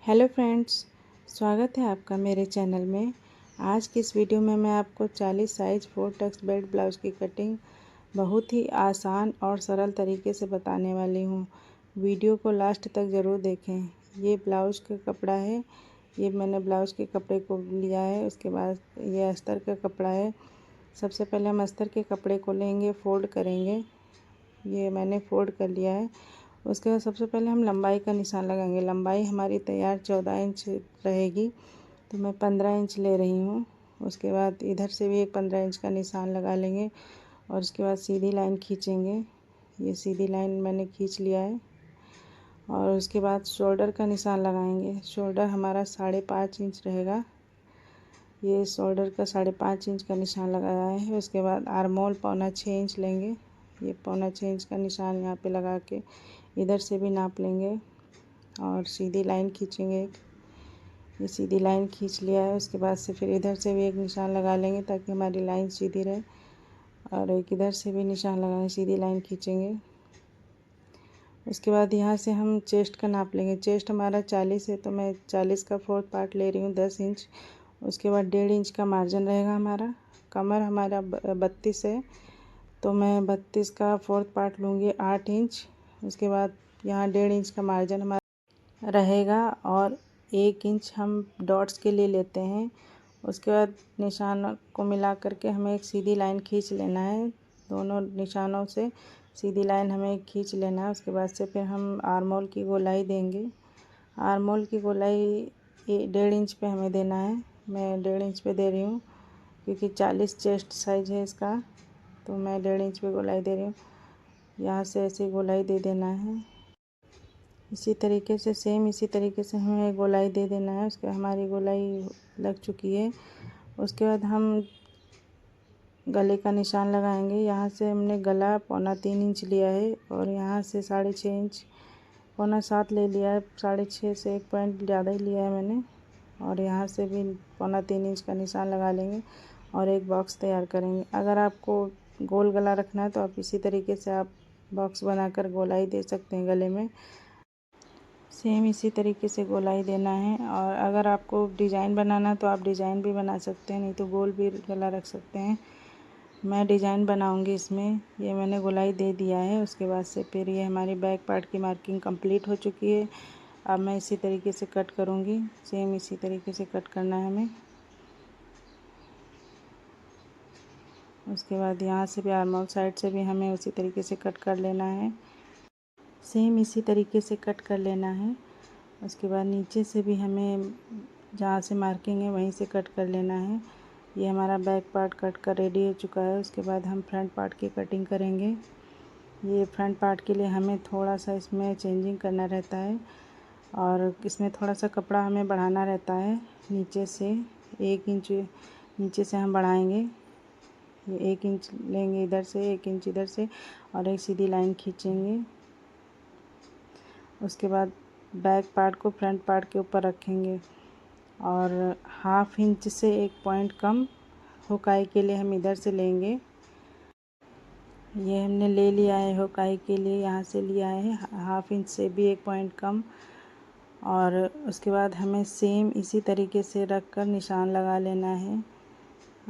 Hello friends, स्वागत है आपका मेरे चैनल में। आज की इस वीडियो में मैं आपको 40 साइज़ 4 टक्स बेल्ट ब्लाउज़ की कटिंग बहुत ही आसान और सरल तरीके से बताने वाली हूँ। वीडियो को लास्ट तक ज़रूर देखें। ये ब्लाउज़ का कपड़ा है। ये मैंने ब्लाउज़ के कपड़े को लिया है। उसके बाद ये अस्तर का कपड़ा है। सबसे पहले हम अस्तर के कपड़े को लेंगे, फ़ोल्ड करेंगे। ये मैंने फ़ोल्ड कर लिया है। उसके बाद सबसे पहले हम लंबाई का निशान लगाएंगे। लंबाई हमारी तैयार 14 इंच रहेगी, तो मैं 15 इंच ले रही हूँ। उसके बाद इधर से भी एक 15 इंच का निशान लगा लेंगे और उसके बाद सीधी लाइन खींचेंगे। ये सीधी लाइन मैंने खींच लिया है। और उसके बाद शोल्डर का निशान लगाएंगे। शोल्डर हमारा 5.5 इंच रहेगा। ये शोल्डर का 5.5 इंच का निशान लगाया है। उसके बाद आर्मोल 5.25 इंच लेंगे। ये 5.25 इंच का निशान यहाँ पे लगा के इधर से भी नाप लेंगे और सीधी लाइन खींचेंगे। ये सीधी लाइन खींच लिया है। उसके बाद से फिर इधर से भी एक निशान लगा लेंगे ताकि हमारी लाइन सीधी रहे, और एक इधर से भी निशान लगाएंगे, सीधी लाइन खींचेंगे। उसके बाद यहाँ से हम चेस्ट का नाप लेंगे। चेस्ट हमारा 40 है, तो मैं 40 का 4th पार्ट ले रही हूँ, 10 इंच। उसके बाद 1.5 इंच का मार्जिन रहेगा हमारा। कमर हमारा 32 है, तो मैं 32 का 4th पार्ट लूँगी, 8 इंच। उसके बाद यहाँ 1.5 इंच का मार्जिन हमारा रहेगा और 1 इंच हम डॉट्स के लिए लेते हैं। उसके बाद निशान को मिला करके हमें एक सीधी लाइन खींच लेना है। दोनों निशानों से सीधी लाइन हमें खींच लेना है। उसके बाद से फिर हम आर्मोल की गोलाई देंगे। आर्मोल की गोलाई 1.5 इंच पे हमें देना है। मैं 1.5 इंच पे दे रही हूँ क्योंकि 40 चेस्ट साइज़ है इसका, तो मैं 1.5 इंच पे गोलाई दे रही हूँ। यहाँ से ऐसे गोलाई दे देना है। इसी तरीके से इसी तरीके से हमें गोलाई दे देना है। उसके हमारी गोलाई लग चुकी है। उसके बाद हम गले का निशान लगाएंगे। यहाँ से हमने गला 3.25 इंच लिया है और यहाँ से 6.5 इंच, 6.25 ले लिया है। 6.5 से 1 पॉइंट ज़्यादा ही लिया है मैंने। और यहाँ से भी 3.25 इंच का निशान लगा लेंगे और एक बॉक्स तैयार करेंगे। अगर आपको गोल गला रखना है तो आप इसी तरीके से आप बॉक्स बनाकर गोलाई दे सकते हैं गले में। इसी तरीके से गोलाई देना है। और अगर आपको डिज़ाइन बनाना है तो आप डिज़ाइन भी बना सकते हैं, नहीं तो गोल भी गला रख सकते हैं। मैं डिज़ाइन बनाऊंगी इसमें। ये मैंने गोलाई दे दिया है। उसके बाद से फिर ये हमारी बैक पार्ट की मार्किंग कंप्लीट हो चुकी है। अब मैं इसी तरीके से कट करूंगी। इसी तरीके से कट करना है हमें। उसके बाद यहाँ से भी आर्मोल साइड से भी हमें उसी तरीके से कट कर लेना है। इसी तरीके से कट कर लेना है। उसके बाद नीचे से भी हमें जहाँ से मार्किंग है वहीं से कट कर लेना है। ये हमारा बैक पार्ट कट कर रेडी हो चुका है। उसके बाद हम फ्रंट पार्ट की कटिंग करेंगे। ये फ्रंट पार्ट के लिए हमें थोड़ा सा इसमें चेंजिंग करना रहता है और इसमें थोड़ा सा कपड़ा हमें बढ़ाना रहता है। नीचे से 1 इंच नीचे से हम बढ़ाएंगे। ये 1 इंच लेंगे इधर से, 1 इंच इधर से, और एक सीधी लाइन खींचेंगे। उसके बाद बैक पार्ट को फ्रंट पार्ट के ऊपर रखेंगे और 1/2 इंच से 1 पॉइंट कम हुकाई के लिए हम इधर से लेंगे। ये हमने ले लिया है हुकाई के लिए, यहाँ से लिया है 1/2 इंच से भी 1 पॉइंट कम। और उसके बाद हमें इसी तरीके से रख कर निशान लगा लेना है।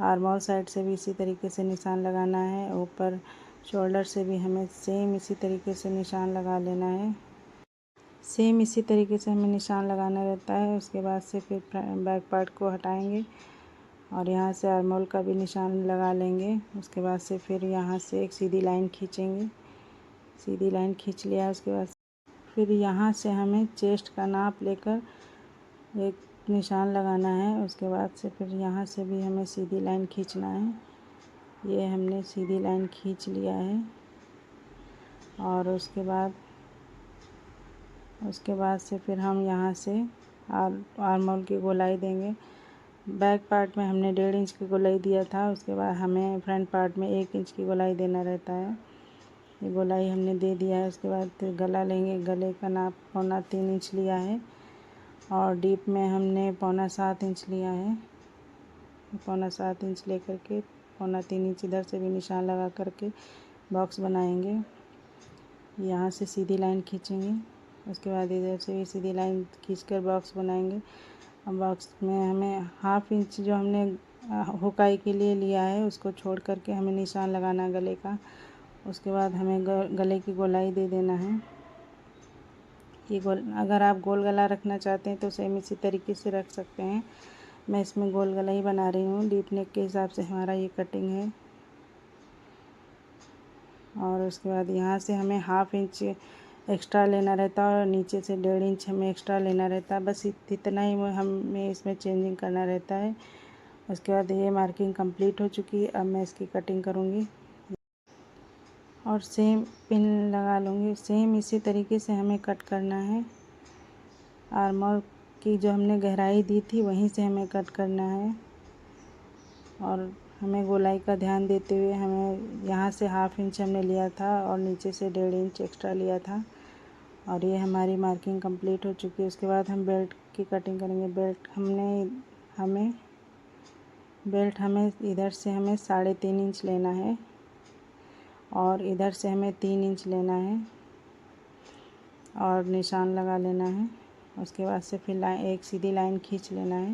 आर्मोल साइड से भी इसी तरीके से निशान लगाना है। ऊपर शोल्डर से भी हमें इसी तरीके से निशान लगा लेना है। इसी तरीके से हमें निशान लगाना रहता है। उसके बाद से फिर बैक पार्ट को हटाएंगे और यहाँ से आर्मोल का भी निशान लगा लेंगे। उसके बाद से फिर यहाँ से एक सीधी लाइन खींचेंगे। सीधी लाइन खींच लिया। उसके बाद फिर यहाँ से हमें चेस्ट का नाप लेकर एक निशान लगाना है। उसके बाद से फिर यहाँ से भी हमें सीधी लाइन खींचना है। ये हमने सीधी लाइन खींच लिया है। और उसके बाद से फिर हम यहाँ से आर्मोल की गोलाई देंगे। बैक पार्ट में हमने 1.5 इंच की गोलाई दिया था। उसके बाद हमें फ्रंट पार्ट में 1 इंच की गोलाई देना रहता है। ये गोलाई हमने दे दिया है। उसके बाद फिर गला लेंगे। गले का नाप 3.25 इंच लिया है और डीप में हमने 7.25 इंच लिया है। 7.25 इंच लेकर के 3.25 इंच इधर से भी निशान लगा करके बॉक्स बनाएंगे। यहाँ से सीधी लाइन खींचेंगे उसके बाद इधर से भी सीधी लाइन खींचकर बॉक्स बनाएंगे। अब बॉक्स में हमें 1/2 इंच जो हमने हुकाई के लिए लिया है उसको छोड़ करके हमें निशान लगाना गले का। उसके बाद हमें गले की गोलाई दे देना है। ये अगर आप गोल गला रखना चाहते हैं तो सेम इसी तरीके से रख सकते हैं। मैं इसमें गोल गला ही बना रही हूँ। डीप नेक के हिसाब से हमारा ये कटिंग है। और उसके बाद यहाँ से हमें 1/2 इंच एक्स्ट्रा लेना रहता है और नीचे से 1.5 इंच हमें एक्स्ट्रा लेना रहता है। बस इतना ही हमें इसमें चेंजिंग करना रहता है। उसके बाद ये मार्किंग कंप्लीट हो चुकी है। अब मैं इसकी कटिंग करूँगी और सेम पिन लगा लूँगी। सेम इसी तरीके से हमें कट करना है। आर्म की जो हमने गहराई दी थी वहीं से हमें कट करना है। और हमें गोलाई का ध्यान देते हुए हमें यहाँ से 1/2 इंच हमने लिया था और नीचे से 1.5 इंच एक्स्ट्रा लिया था। और ये हमारी मार्किंग कंप्लीट हो चुकी है। उसके बाद हम बेल्ट की कटिंग करेंगे। बेल्ट हमें इधर से हमें 3.5 इंच लेना है और इधर से हमें 3 इंच लेना है और निशान लगा लेना है। उसके बाद से फिर एक सीधी लाइन खींच लेना है।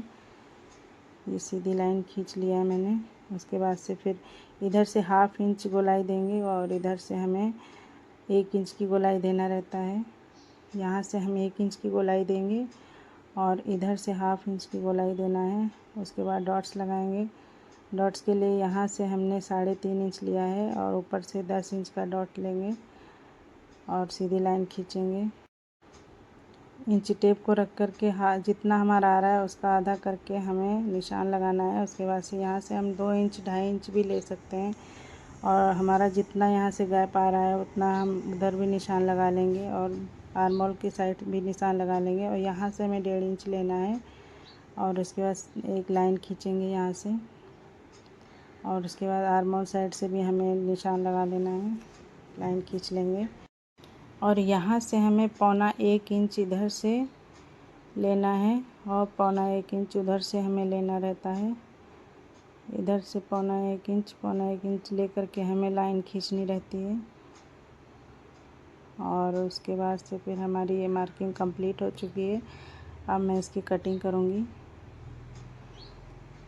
ये सीधी लाइन खींच लिया है मैंने। उसके बाद से फिर इधर से 1/2 इंच गोलाई देंगे और इधर से हमें 1 इंच की गोलाई देना रहता है। यहाँ से हम 1 इंच की गोलाई देंगे और इधर से 1/2 इंच की गोलाई देना है। उसके बाद डॉट्स लगाएंगे। डॉट्स के लिए यहाँ से हमने 3.5 इंच लिया है और ऊपर से 10 इंच का डॉट लेंगे और सीधी लाइन खींचेंगे। इंची टेप को रख करके जितना हमारा आ रहा है उसका आधा करके हमें निशान लगाना है। उसके बाद से यहाँ से हम 2 इंच 2.5 इंच भी ले सकते हैं और हमारा जितना यहाँ से गैप आ रहा है उतना हम उधर भी निशान लगा लेंगे और आर्म होल की साइड भी निशान लगा लेंगे। और यहाँ से हमें 1.5 इंच लेना है और उसके बाद एक लाइन खींचेंगे यहाँ से और उसके बाद आर्म होल साइड से भी हमें निशान लगा लेना है। लाइन खींच लेंगे और यहाँ से हमें 1.25 इंच इधर से लेना है और 1.25 इंच उधर से हमें लेना रहता है। इधर से 1.25 इंच लेकर के हमें लाइन खींचनी रहती है। और उसके बाद से फिर हमारी ये मार्किंग कंप्लीट हो चुकी है। अब मैं इसकी कटिंग करूँगी।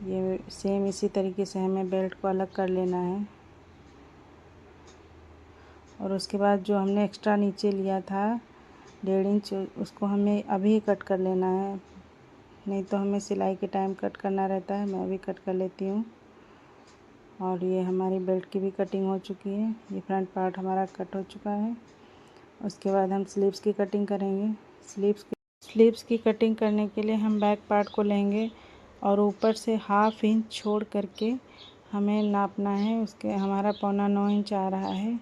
ये सेम इसी तरीके से हमें बेल्ट को अलग कर लेना है और उसके बाद जो हमने एक्स्ट्रा नीचे लिया था 1.5 इंच उसको हमें अभी कट कर लेना है, नहीं तो हमें सिलाई के टाइम कट करना रहता है। मैं अभी कट कर लेती हूँ। और ये हमारी बेल्ट की भी कटिंग हो चुकी है। ये फ्रंट पार्ट हमारा कट हो चुका है। उसके बाद हम स्लीव्स की कटिंग करेंगे। स्लीव्स की कटिंग करने के लिए हम बैक पार्ट को लेंगे और ऊपर से 1/2 इंच छोड़ करके हमें नापना है। उसके हमारा 9.25 इंच आ रहा है।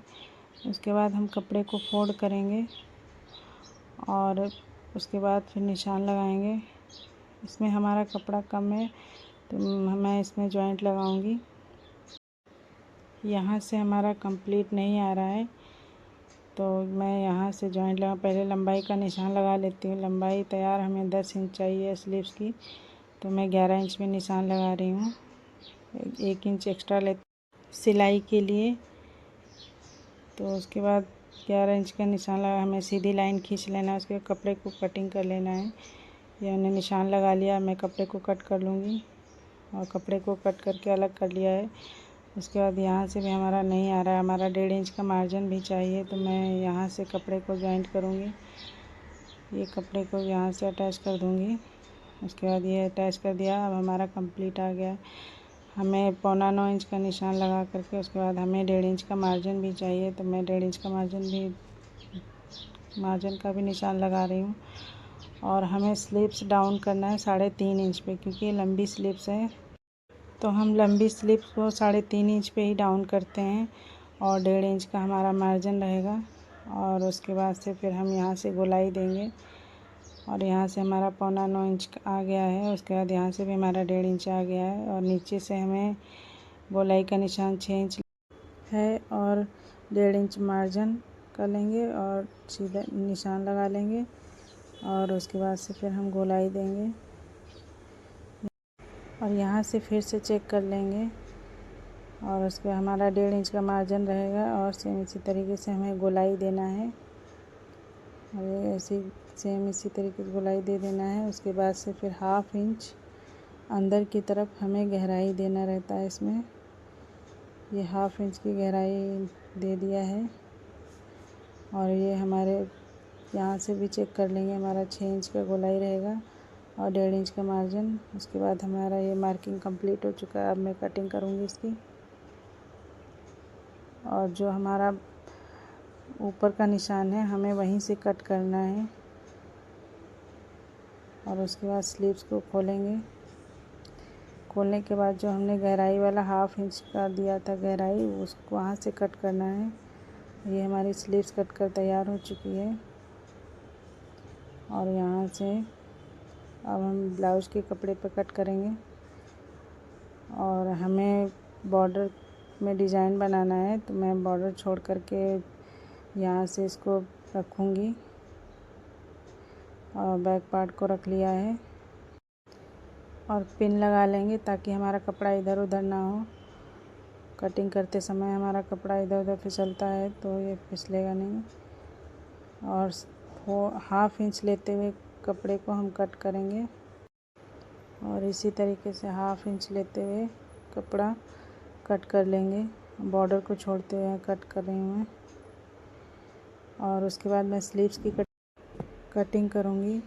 उसके बाद हम कपड़े को फोल्ड करेंगे और उसके बाद फिर निशान लगाएंगे। इसमें हमारा कपड़ा कम है तो मैं इसमें जॉइंट लगाऊंगी। यहाँ से हमारा कंप्लीट नहीं आ रहा है तो मैं यहाँ से जॉइंट लगा पहले लंबाई का निशान लगा लेती हूँ। लंबाई तैयार हमें 10 इंच चाहिए स्लीव्स की, तो मैं 11 इंच में निशान लगा रही हूँ। 1 इंच एक्स्ट्रा ले सिलाई के लिए। तो उसके बाद 11 इंच का निशान लगा हमें सीधी लाइन खींच लेना है। उसके कपड़े को कटिंग कर लेना है। ये हमने निशान लगा लिया। मैं कपड़े को कट कर लूँगी और कपड़े को कट करके अलग कर लिया है। उसके बाद यहाँ से भी हमारा नहीं आ रहा है, हमारा 1.5 इंच का मार्जिन भी चाहिए, तो मैं यहाँ से कपड़े को जॉइंट करूँगी। ये कपड़े को यहाँ से अटैच कर दूँगी। उसके बाद ये अटैच कर दिया। अब हमारा कंप्लीट आ गया। हमें 9.25 इंच का निशान लगा करके उसके बाद हमें 1.5 इंच का मार्जिन भी चाहिए, तो मैं 1.5 इंच का मार्जिन का भी निशान लगा रही हूँ। और हमें स्लीव्स डाउन करना है 3.5 इंच पे, क्योंकि लंबी स्लीव्स है तो हम लंबी स्लीव्स को 3.5 इंच पे ही डाउन करते हैं और 1.5 इंच का हमारा मार्जिन रहेगा। और उसके बाद से फिर हम यहाँ से गोलाई देंगे और यहाँ से हमारा 9.25 इंच आ गया है। उसके बाद यहाँ से भी हमारा 1.5 इंच आ गया है और नीचे से हमें गोलाई का निशान 6 इंच है और 1.5 इंच मार्जिन कर लेंगे और सीधा निशान लगा लेंगे। और उसके बाद से फिर हम गोलाई देंगे और यहाँ से फिर से चेक कर लेंगे और उस पर हमारा 1.5 इंच का मार्जिन रहेगा और सेम इसी तरीके से हमें गोलाई देना है। और ये ऐसे सेम इसी तरीके से गोलाई दे देना है। उसके बाद से फिर 1/2 इंच अंदर की तरफ हमें गहराई देना रहता है। इसमें ये 1/2 इंच की गहराई दे दिया है। और ये हमारे यहाँ से भी चेक कर लेंगे, हमारा 6 इंच का गोलाई रहेगा और 1.5 इंच का मार्जिन। उसके बाद हमारा ये मार्किंग कंप्लीट हो चुका है। अब मैं कटिंग करूँगी इसकी। और जो हमारा ऊपर का निशान है हमें वहीं से कट करना है। और उसके बाद स्लीव्स को खोलेंगे। खोलने के बाद जो हमने गहराई वाला 1/2 इंच का दिया था गहराई, उसको वहाँ से कट करना है। ये हमारी स्लीव्स कट कर तैयार हो चुकी है। और यहाँ से अब हम ब्लाउज़ के कपड़े पर कट करेंगे। और हमें बॉर्डर में डिज़ाइन बनाना है, तो मैं बॉर्डर छोड़ कर के यहाँ से इसको रखूँगी और बैक पार्ट को रख लिया है। और पिन लगा लेंगे ताकि हमारा कपड़ा इधर उधर ना हो। कटिंग करते समय हमारा कपड़ा इधर उधर फिसलता है तो ये फिसलेगा नहीं। और 1/2 इंच लेते हुए कपड़े को हम कट करेंगे। और इसी तरीके से 1/2 इंच लेते हुए कपड़ा कट कर लेंगे। बॉर्डर को छोड़ते हुए कट कर रही हूँ मैं। और उसके बाद मैं स्लीव्स की कटिंग करूँगी।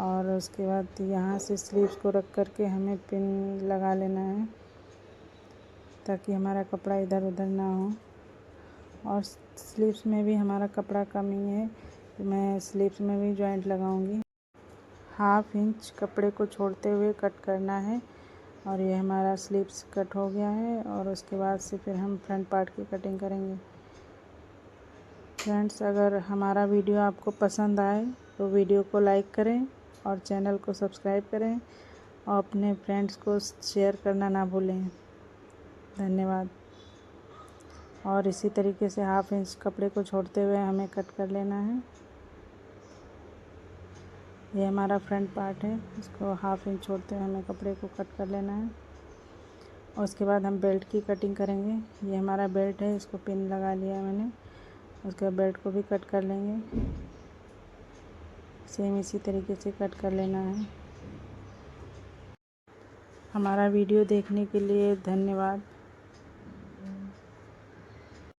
और उसके बाद यहाँ से स्लीव्स को रख कर के हमें पिन लगा लेना है ताकि हमारा कपड़ा इधर उधर ना हो। और स्लीव्स में भी हमारा कपड़ा कम ही है तो मैं स्लीव्स में भी जॉइंट लगाऊंगी। 1/2 इंच कपड़े को छोड़ते हुए कट करना है। और ये हमारा स्लीव्स कट हो गया है। और उसके बाद से फिर हम फ्रंट पार्ट की कटिंग करेंगे। फ्रेंड्स, अगर हमारा वीडियो आपको पसंद आए तो वीडियो को लाइक करें और चैनल को सब्सक्राइब करें और अपने फ्रेंड्स को शेयर करना ना भूलें। धन्यवाद। और इसी तरीके से 1/2 इंच कपड़े को छोड़ते हुए हमें कट कर लेना है। ये हमारा फ्रंट पार्ट है, इसको 1/2 इंच छोड़ते हुए हमें कपड़े को कट कर लेना है। और उसके बाद हम बेल्ट की कटिंग करेंगे। ये हमारा बेल्ट है, इसको पिन लगा लिया मैंने। उसके बाद बेल्ट को भी कट कर लेंगे। सेम इसी तरीके से कट कर लेना है। हमारा वीडियो देखने के लिए धन्यवाद।